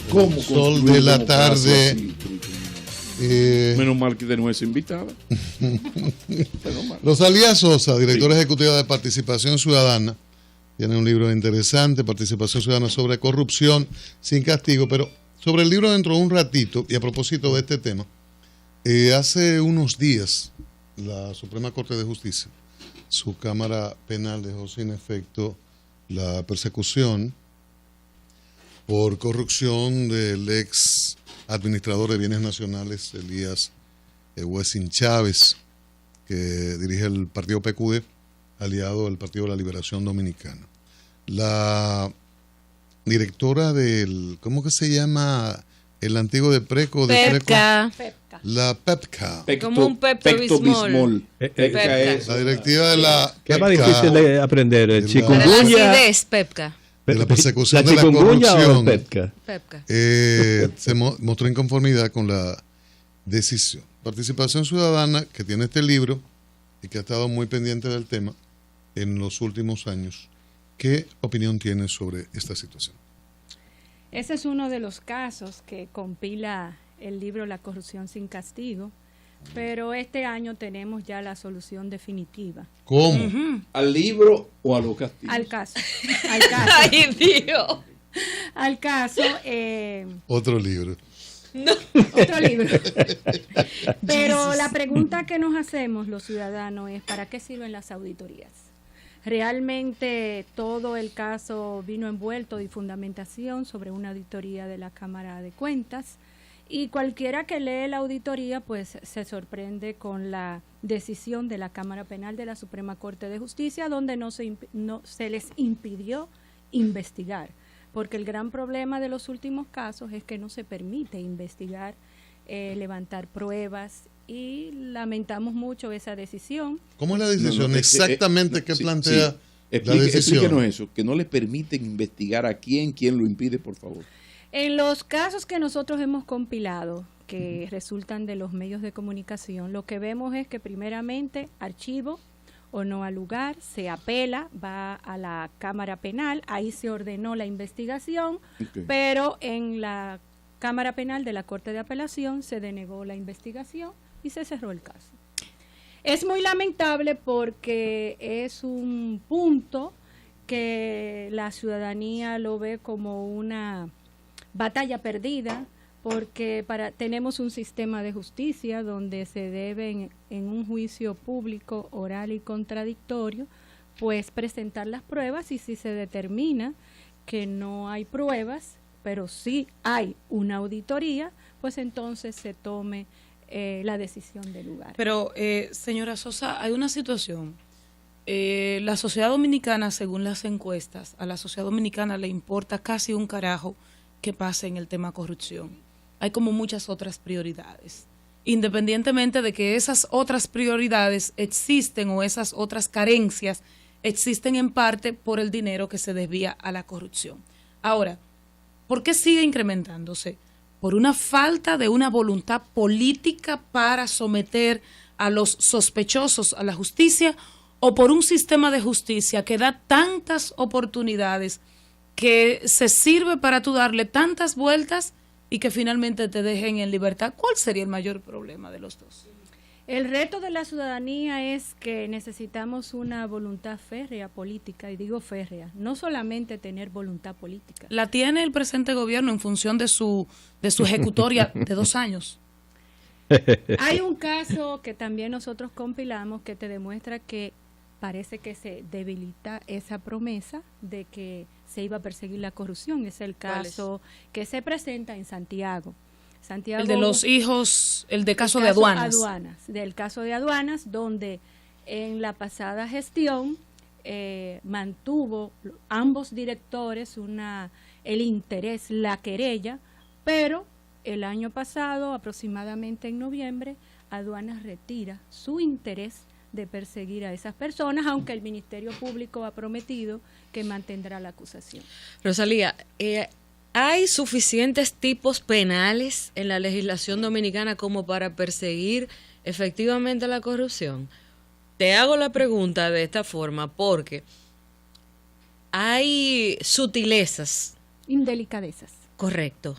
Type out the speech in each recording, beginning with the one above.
¿Cómo sol de la tarde. Menos mal que tenemos esa invitada. Rosalía Sosa, directora ejecutiva de Participación Ciudadana, tiene un libro interesante, Participación Ciudadana sobre corrupción sin castigo, pero sobre el libro dentro de un ratito, y a propósito de este tema, hace unos días la Suprema Corte de Justicia, su Cámara Penal dejó sin efecto la persecución por corrupción del ex administrador de bienes nacionales, Elías Huesín Chávez, que dirige el partido PQD, aliado del Partido de la Liberación Dominicana. La directora del, ¿cómo que se llama? El antiguo de Preco. Pepca. La Pepca. Como un Pepto-Bismol. La directiva de la ¿Qué es más difícil de aprender? Chikungunya. Pepca. De la persecución ¿La de la corrupción. Pepca. Se mostró inconformidad con la decisión. Participación Ciudadana, que tiene este libro y que ha estado muy pendiente del tema en los últimos años, ¿qué opinión tiene sobre esta situación? Ese es uno de los casos que compila el libro La corrupción sin castigo, pero este año tenemos ya la solución definitiva. ¿Cómo? ¿Al libro o a los castigos? Al caso. ¡Ay, Dios! Al caso. Otro libro. No. Otro libro. Pero la pregunta que nos hacemos los ciudadanos es: ¿para qué sirven las auditorías? Realmente todo el caso vino envuelto de fundamentación sobre una auditoría de la Cámara de Cuentas, y cualquiera que lee la auditoría pues se sorprende con la decisión de la Cámara Penal de la Suprema Corte de Justicia, donde no se les impidió investigar, porque el gran problema de los últimos casos es que no se permite investigar, levantar pruebas, y lamentamos mucho esa decisión. ¿Cómo es la decisión? Exactamente, ¿qué plantea la decisión? Explíquenos eso, que no le permiten investigar a quién lo impide, por favor. En los casos que nosotros hemos compilado, que resultan de los medios de comunicación, lo que vemos es que primeramente archivo o no al lugar, se apela, va a la Cámara Penal, ahí se ordenó la investigación, pero en la Cámara Penal de la Corte de Apelación se denegó la investigación y se cerró el caso. Es muy lamentable porque es un punto que la ciudadanía lo ve como una batalla perdida, porque tenemos un sistema de justicia donde se deben, en un juicio público, oral y contradictorio, pues presentar las pruebas, y si se determina que no hay pruebas, pero sí hay una auditoría, pues entonces se tome la decisión del lugar. Pero, señora Sosa, hay una situación. La sociedad dominicana, según las encuestas, a la sociedad dominicana le importa casi un carajo que pase en el tema corrupción. Hay como muchas otras prioridades. Independientemente de que esas otras prioridades existen o esas otras carencias existen en parte por el dinero que se desvía a la corrupción. Ahora, ¿por qué sigue incrementándose? Por una falta de una voluntad política para someter a los sospechosos a la justicia, o por un sistema de justicia que da tantas oportunidades, que se sirve para tú darle tantas vueltas y que finalmente te dejen en libertad. ¿Cuál sería el mayor problema de los dos? El reto de la ciudadanía es que necesitamos una voluntad férrea política, y digo férrea, no solamente tener voluntad política. ¿La tiene el presente gobierno en función de su ejecutoria de 2 años? Hay un caso que también nosotros compilamos que te demuestra que parece que se debilita esa promesa de que se iba a perseguir la corrupción. Es el caso que se presenta en Santiago. El de los hijos, el caso de aduanas. Del caso de aduanas, donde en la pasada gestión mantuvo ambos directores el interés, la querella, pero el año pasado, aproximadamente en noviembre, aduanas retira su interés de perseguir a esas personas, aunque el Ministerio Público ha prometido que mantendrá la acusación. Rosalía, ¿hay suficientes tipos penales en la legislación dominicana como para perseguir efectivamente la corrupción? Te hago la pregunta de esta forma porque hay sutilezas, indelicadezas, Correcto.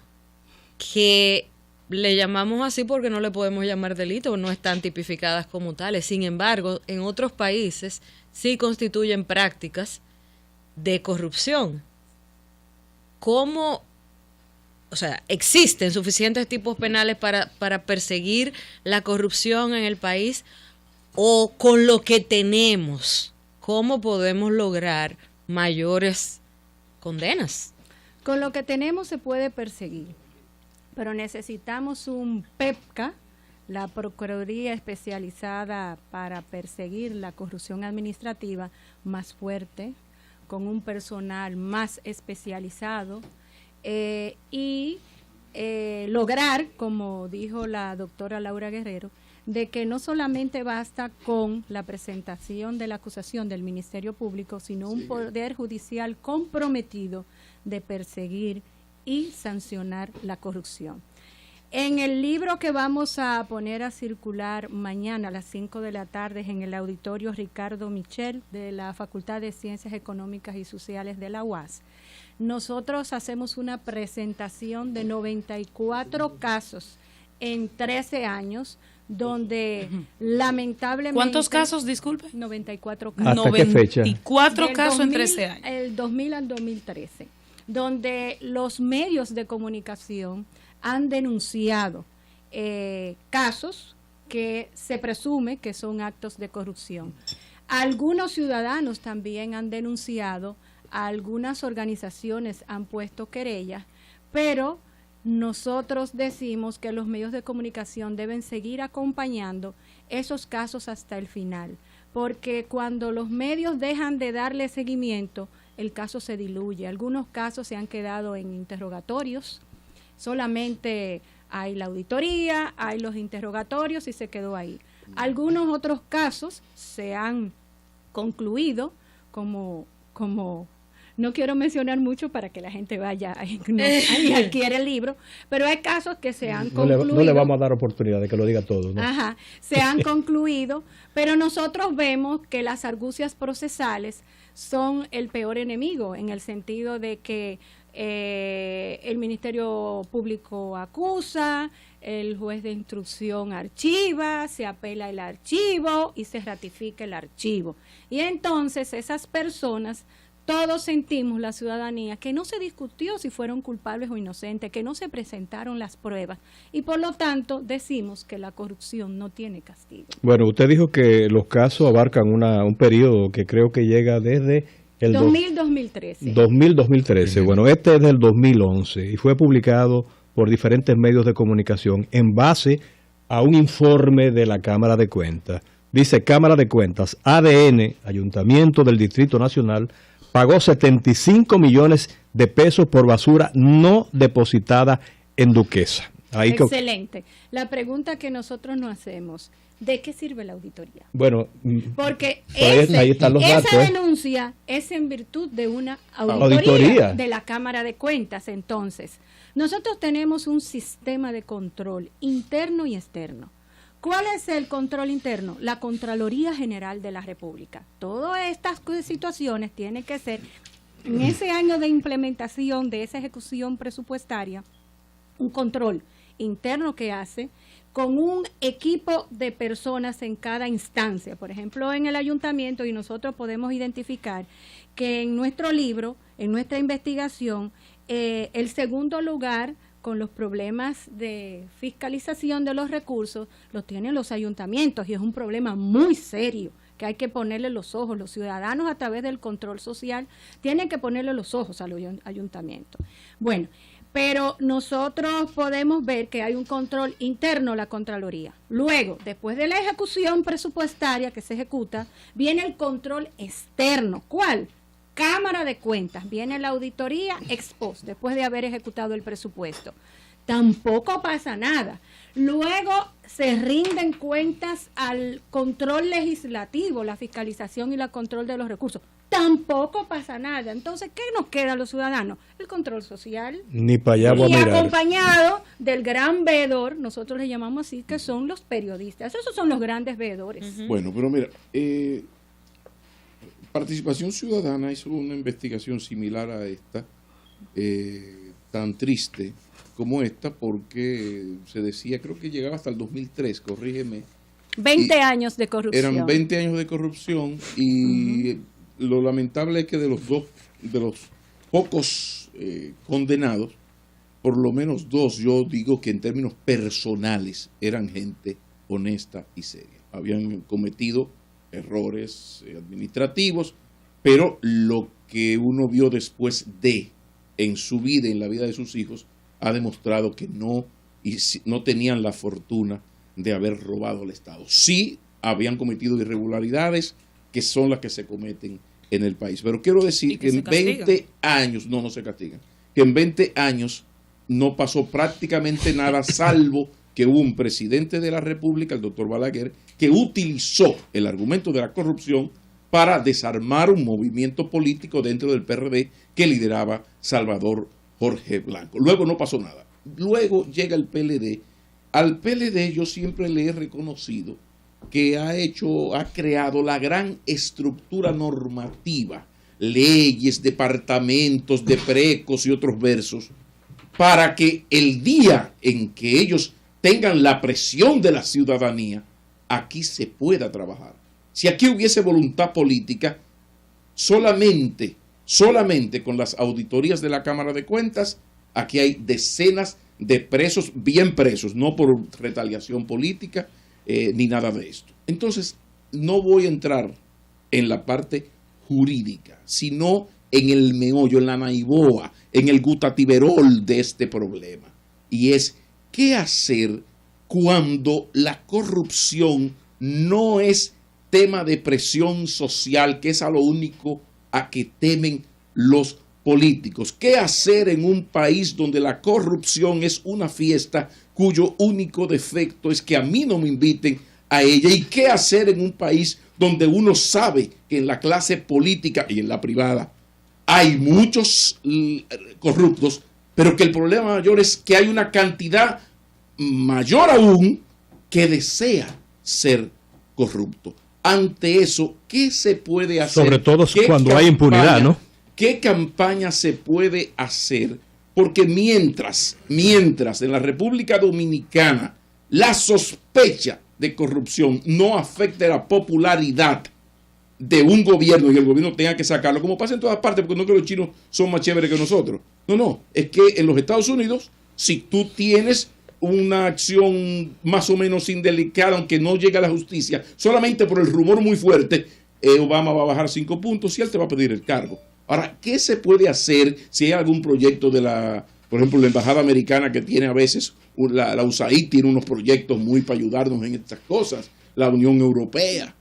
Que le llamamos así porque no le podemos llamar delito, no están tipificadas como tales. Sin embargo, en otros países sí constituyen prácticas de corrupción. ¿Cómo? O sea, ¿existen suficientes tipos penales para perseguir la corrupción en el país? ¿O con lo que tenemos, cómo podemos lograr mayores condenas? Con lo que tenemos se puede perseguir, pero necesitamos un PEPCA, la Procuraduría Especializada para Perseguir la Corrupción Administrativa, más fuerte, con un personal más especializado y lograr, como dijo la doctora Laura Guerrero, de que no solamente basta con la presentación de la acusación del Ministerio Público, sino un poder judicial comprometido de perseguir y sancionar la corrupción. En el libro que vamos a poner a circular mañana a las 5 de la tarde en el auditorio Ricardo Michel de la Facultad de Ciencias Económicas y Sociales de la UAS, nosotros hacemos una presentación de 94 casos en 13 años, donde lamentablemente... ¿Cuántos casos, disculpe? 94 casos. ¿Hasta qué fecha? 94 casos en 13 años. El 2000 al 2013, donde los medios de comunicación han denunciado casos que se presume que son actos de corrupción. Algunos ciudadanos también han denunciado, algunas organizaciones han puesto querellas, pero nosotros decimos que los medios de comunicación deben seguir acompañando esos casos hasta el final, porque cuando los medios dejan de darle seguimiento, el caso se diluye. Algunos casos se han quedado en interrogatorios, solamente hay la auditoría, hay los interrogatorios y se quedó ahí. Algunos otros casos se han concluido como no quiero mencionar mucho para que la gente vaya y adquiere el libro, pero hay casos que se han concluido. No le vamos a dar oportunidad de que lo diga todo, ¿no? Ajá, se han concluido, pero nosotros vemos que las argucias procesales son el peor enemigo, en el sentido de que el Ministerio Público acusa, el juez de instrucción archiva, se apela el archivo y se ratifica el archivo. Y entonces esas personas, todos sentimos, la ciudadanía, que no se discutió si fueron culpables o inocentes, que no se presentaron las pruebas y por lo tanto decimos que la corrupción no tiene castigo. Bueno, usted dijo que los casos abarcan un periodo que creo que llega desde el 2000-2013. 2000-2013. Bueno, este es del 2011 y fue publicado por diferentes medios de comunicación en base a un informe de la Cámara de Cuentas. Dice Cámara de Cuentas, ADN, Ayuntamiento del Distrito Nacional, pagó 75 millones de pesos por basura no depositada en Duquesa. Excelente. La pregunta que nosotros nos hacemos, ¿de qué sirve la auditoría? Bueno, porque ahí están los datos, esa denuncia es en virtud de una auditoría de la Cámara de Cuentas. Entonces, nosotros tenemos un sistema de control interno y externo. ¿Cuál es el control interno? La Contraloría General de la República. Todas estas situaciones tienen que ser, en ese año de implementación de esa ejecución presupuestaria, un control interno que hace con un equipo de personas en cada instancia. Por ejemplo, en el ayuntamiento, y nosotros podemos identificar que en nuestro libro, en nuestra investigación, el segundo lugar con los problemas de fiscalización de los recursos los tienen los ayuntamientos y es un problema muy serio que hay que ponerle los ojos. Los ciudadanos a través del control social tienen que ponerle los ojos a los ayuntamientos. Bueno, pero nosotros podemos ver que hay un control interno, la Contraloría. Luego, después de la ejecución presupuestaria que se ejecuta, viene el control externo. ¿Cuál? Cámara de Cuentas, viene la auditoría ex post, después de haber ejecutado el presupuesto. Tampoco pasa nada. Luego se rinden cuentas al control legislativo, la fiscalización y la control de los recursos. Tampoco pasa nada. Entonces, ¿qué nos queda a los ciudadanos? El control social. Ni para allá voy a mirar. Y acompañado del gran veedor, nosotros le llamamos así, que son los periodistas. Esos son los grandes veedores. Bueno, pero mira, Participación Ciudadana hizo una investigación similar a esta tan triste como esta, porque se decía, creo que llegaba hasta el 2003, corrígeme. 20 años de corrupción. Eran 20 años de corrupción y lo lamentable es que de los pocos condenados, por lo menos 2, yo digo que en términos personales eran gente honesta y seria. Habían cometido errores administrativos, pero lo que uno vio después en su vida, en la vida de sus hijos, ha demostrado que no tenían la fortuna de haber robado al Estado. Sí habían cometido irregularidades que son las que se cometen en el país. Pero quiero decir que en 20 años, no se castigan, que en 20 años no pasó prácticamente nada, salvo que hubo un presidente de la República, el doctor Balaguer, que utilizó el argumento de la corrupción para desarmar un movimiento político dentro del PRD que lideraba Salvador Jorge Blanco. Luego no pasó nada. Luego llega el PLD. Al PLD yo siempre le he reconocido que ha creado la gran estructura normativa, leyes, departamentos de precos y otros versos, para que el día en que ellos tengan la presión de la ciudadanía, aquí se pueda trabajar. Si aquí hubiese voluntad política, solamente con las auditorías de la Cámara de Cuentas, aquí hay decenas de presos, bien presos, no por retaliación política, ni nada de esto. Entonces, no voy a entrar en la parte jurídica, sino en el meollo, en la naiboa, en el gutatiberol de este problema. Y es, ¿qué hacer cuando la corrupción no es tema de presión social, que es a lo único a que temen los políticos? ¿Qué hacer en un país donde la corrupción es una fiesta cuyo único defecto es que a mí no me inviten a ella? ¿Y qué hacer en un país donde uno sabe que en la clase política y en la privada hay muchos corruptos, pero que el problema mayor es que hay una cantidad mayor aún que desea ser corrupto? Ante eso, ¿qué se puede hacer? Sobre todo cuando hay impunidad, ¿no? ¿Qué campaña se puede hacer? Porque mientras en la República Dominicana la sospecha de corrupción no afecte la popularidad de un gobierno y el gobierno tenga que sacarlo, como pasa en todas partes, porque no que los chinos son más chéveres que nosotros. No, es que en los Estados Unidos, si tú tienes una acción más o menos indelicada, aunque no llegue a la justicia, solamente por el rumor muy fuerte, Obama va a bajar 5 puntos y él te va a pedir el cargo. Ahora, ¿qué se puede hacer si hay algún proyecto de por ejemplo, la Embajada Americana, que tiene a veces, la USAID tiene unos proyectos muy para ayudarnos en estas cosas, la Unión Europea?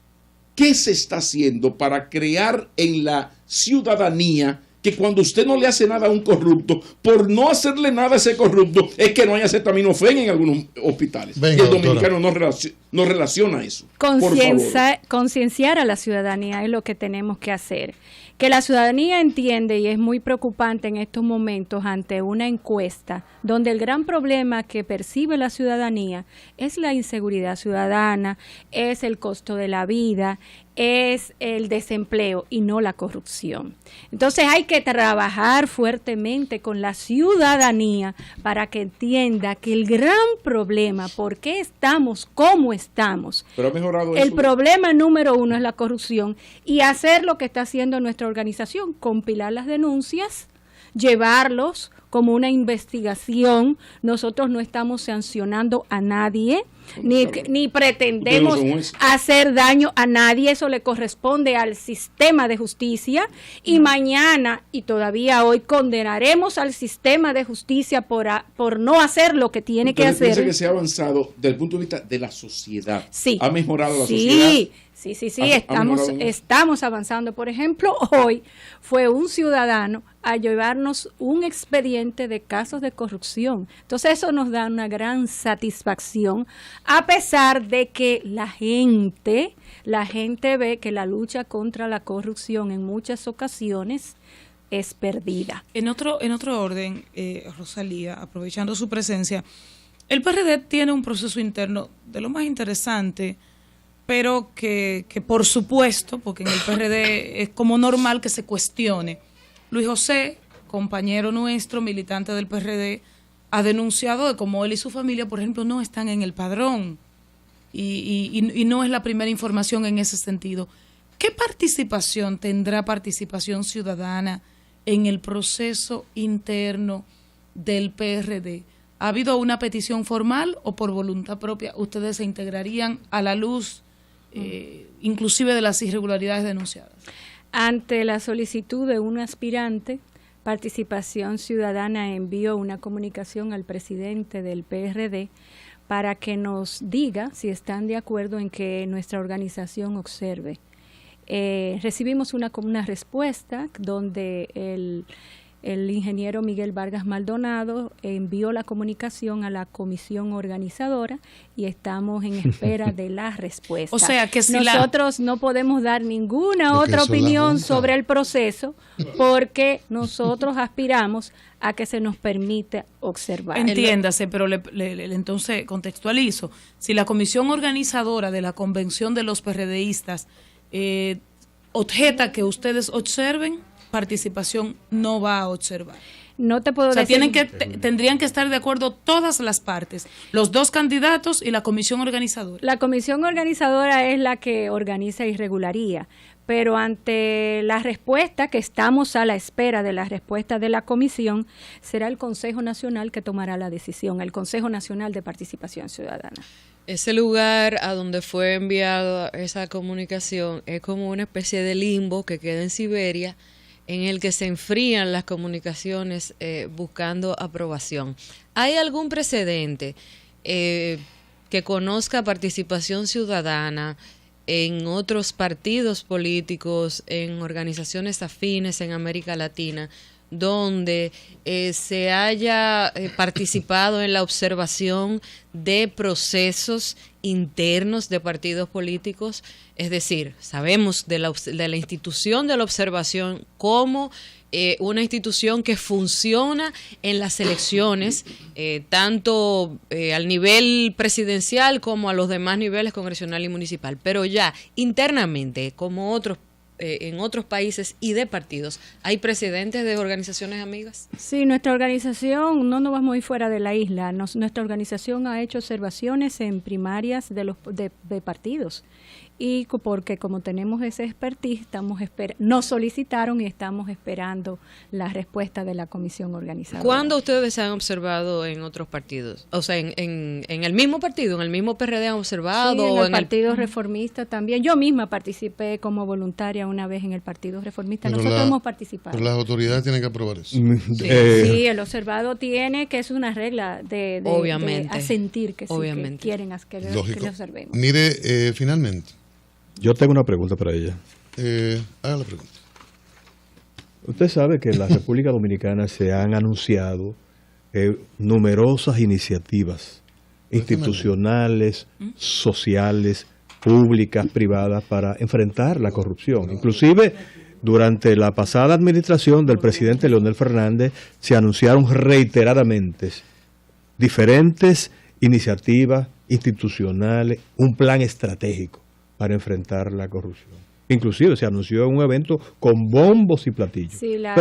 ¿Qué se está haciendo para crear en la ciudadanía que cuando usted no le hace nada a un corrupto, por no hacerle nada a ese corrupto, es que no hay acetaminofén en algunos hospitales? Venga, y el dominicano no relaciona eso. Concienciar a la ciudadanía es lo que tenemos que hacer. Que la ciudadanía entiende, y es muy preocupante en estos momentos ante una encuesta, donde el gran problema que percibe la ciudadanía es la inseguridad ciudadana, es el costo de la vida, es el desempleo y no la corrupción. Entonces hay que trabajar fuertemente con la ciudadanía para que entienda que el gran problema, por qué estamos como estamos, pero ha mejorado el eso. problema número 1 es la corrupción, y hacer lo que está haciendo nuestra organización, compilar las denuncias, llevarlos como una investigación. Nosotros no estamos sancionando a nadie, ni pretendemos hacer daño a nadie. Eso le corresponde al sistema de justicia, y mañana y todavía hoy condenaremos al sistema de justicia por no hacer lo que tiene que hacer. ¿Piensa que se ha avanzado desde el punto de vista de la sociedad? Sí. ¿Ha mejorado la sociedad? Sí, estamos avanzando. Por ejemplo, hoy fue un ciudadano a llevarnos un expediente de casos de corrupción. Entonces eso nos da una gran satisfacción, a pesar de que la gente ve que la lucha contra la corrupción en muchas ocasiones es perdida. En otro orden, Rosalía, aprovechando su presencia, el PRD tiene un proceso interno de lo más interesante, pero que por supuesto, porque en el PRD es como normal que se cuestione. Luis José, compañero nuestro, militante del PRD, ha denunciado de cómo él y su familia, por ejemplo, no están en el padrón. Y no es la primera información en ese sentido. ¿Qué participación tendrá Participación Ciudadana en el proceso interno del PRD? ¿Ha habido una petición formal o por voluntad propia ustedes se integrarían a la luz inclusive de las irregularidades denunciadas? Ante la solicitud de un aspirante, Participación Ciudadana envió una comunicación al presidente del PRD para que nos diga si están de acuerdo en que nuestra organización observe. Recibimos una respuesta donde el ingeniero Miguel Vargas Maldonado envió la comunicación a la comisión organizadora y estamos en espera de la respuesta. O sea que si nosotros no podemos dar ninguna otra opinión sobre el proceso porque nosotros aspiramos a que se nos permita observar. Entiéndase, pero entonces contextualizo. Si la comisión organizadora de la convención de los PRDistas objeta que ustedes observen, Participación no va a observar. No te puedo decir. Tendrían que estar de acuerdo todas las partes, los dos candidatos y la comisión organizadora. La comisión organizadora es la que organiza y regularía, pero ante la respuesta, que estamos a la espera de la respuesta de la comisión, será el Consejo Nacional que tomará la decisión, el Consejo Nacional de Participación Ciudadana. Ese lugar a donde fue enviada esa comunicación es como una especie de limbo que queda en Siberia, en el que se enfrían las comunicaciones buscando aprobación. ¿Hay algún precedente que conozca Participación Ciudadana en otros partidos políticos, en organizaciones afines en América Latina, donde se haya participado en la observación de procesos internos de partidos políticos? Es decir, sabemos de la institución de la observación como una institución que funciona en las elecciones, tanto al nivel presidencial como a los demás niveles congresional y municipal, pero ya internamente, como en otros países y de partidos, ¿hay precedentes de organizaciones amigas? Sí, nuestra organización no nos vamos muy fuera de la isla. Nuestra organización ha hecho observaciones en primarias de partidos. Y porque como tenemos ese expertise, nos solicitaron y estamos esperando la respuesta de la comisión organizadora. ¿Cuándo ustedes han observado en otros partidos? O sea, en el mismo partido, en el mismo PRD han observado. Sí, en el Partido Reformista también. Yo misma participé como voluntaria una vez en el Partido Reformista. Pero nosotros hemos participado. Pero las autoridades tienen que aprobar eso. Sí, el observado tiene, que es una regla de asentir que sí, que quieren que le observemos. Mire, finalmente. Yo tengo una pregunta para ella. Haga la pregunta. Usted sabe que en la República Dominicana se han anunciado numerosas iniciativas institucionales, sociales, públicas, privadas, para enfrentar la corrupción. Inclusive, durante la pasada administración del presidente Leonel Fernández, se anunciaron reiteradamente diferentes iniciativas institucionales, un plan estratégico para enfrentar la corrupción. Inclusive se anunció en un evento con bombos y platillos. Sí, las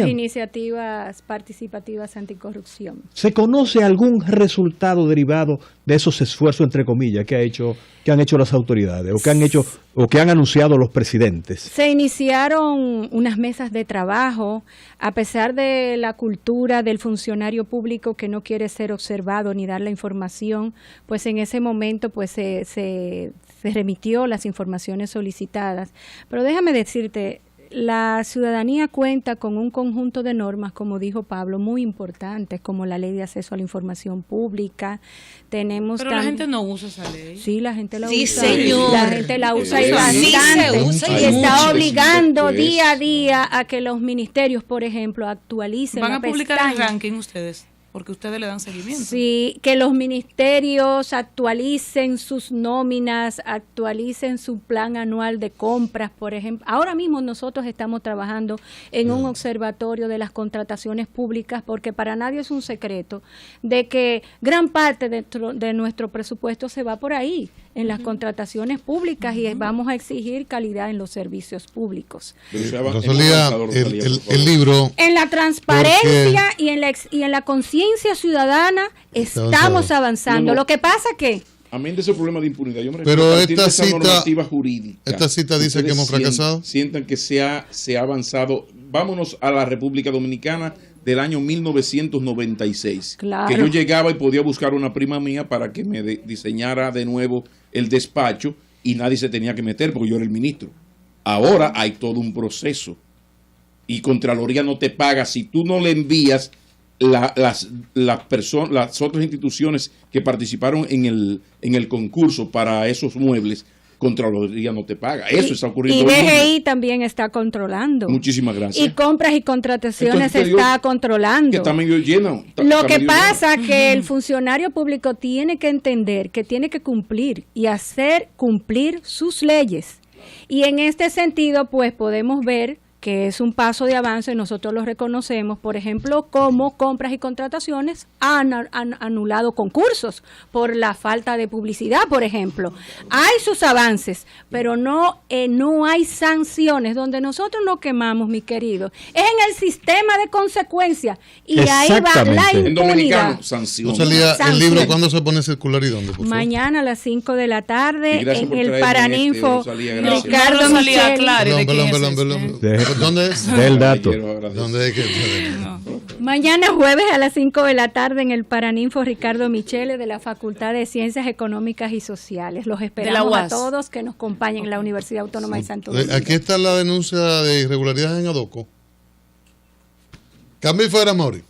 iniciativas participativas anticorrupción. ¿Se conoce algún resultado derivado de esos esfuerzos, entre comillas, que han hecho las autoridades o que han anunciado los presidentes? Se iniciaron unas mesas de trabajo, a pesar de la cultura del funcionario público que no quiere ser observado ni dar la información, pues en ese momento pues se remitió las informaciones solicitadas. Pero déjame decirte, la ciudadanía cuenta con un conjunto de normas, como dijo Pablo, muy importantes, como la Ley de Acceso a la Información Pública. Pero la gente no usa esa ley. Sí, la gente la usa. Sí, señor. La gente la usa y bastante. Y está obligando día a día a que los ministerios, por ejemplo, actualicen. ¿Van a publicar el ranking ustedes? Porque ustedes le dan seguimiento. Sí, que los ministerios actualicen sus nóminas, actualicen su plan anual de compras, por ejemplo. Ahora mismo nosotros estamos trabajando en un observatorio de las contrataciones públicas, porque para nadie es un secreto de que gran parte de nuestro presupuesto se va por ahí, en las contrataciones públicas y vamos a exigir calidad en los servicios públicos. Rosalía, el libro... En la transparencia y en la conciencia ciudadana estamos avanzando. Lo que pasa que... Amén de ese problema de impunidad. Yo me Pero a esta esa normativa jurídica. Esta cita dice que hemos fracasado. Sientan que se ha avanzado. Vámonos a la República Dominicana del año 1996. Claro. Que yo llegaba y podía buscar una prima mía para que me diseñara de nuevo el despacho y nadie se tenía que meter porque yo era el ministro. Ahora hay todo un proceso y Contraloría no te paga si tú no le envías las otras instituciones que participaron en el concurso para esos muebles. Contraloría no te paga. Eso está ocurriendo. Y DGI también está controlando. Muchísimas gracias. Y compras y contrataciones está controlando. Que está medio lleno. Lo que pasa es que el funcionario público tiene que entender que tiene que cumplir y hacer cumplir sus leyes. Y en este sentido, pues podemos ver que es un paso de avance, nosotros lo reconocemos, por ejemplo, como compras y contrataciones han anulado concursos por la falta de publicidad, por ejemplo. Hay sus avances, pero no hay sanciones. Donde nosotros nos quemamos, mi querido, es en el sistema de consecuencias y ahí va la impunidad. ¿El libro cuándo se pone circular y dónde? Mañana a las 5 de la tarde en el Paraninfo. Ricardo Michel. ¿Dónde es? Del dato. ¿Dónde es que? Mañana jueves a las 5 de la tarde en el Paraninfo Ricardo Michele de la Facultad de Ciencias Económicas y Sociales. Los esperamos a todos que nos acompañen en la Universidad Autónoma de Santo Domingo. Aquí está la denuncia de irregularidades en Adoco. Cambio y fuera, Mauri.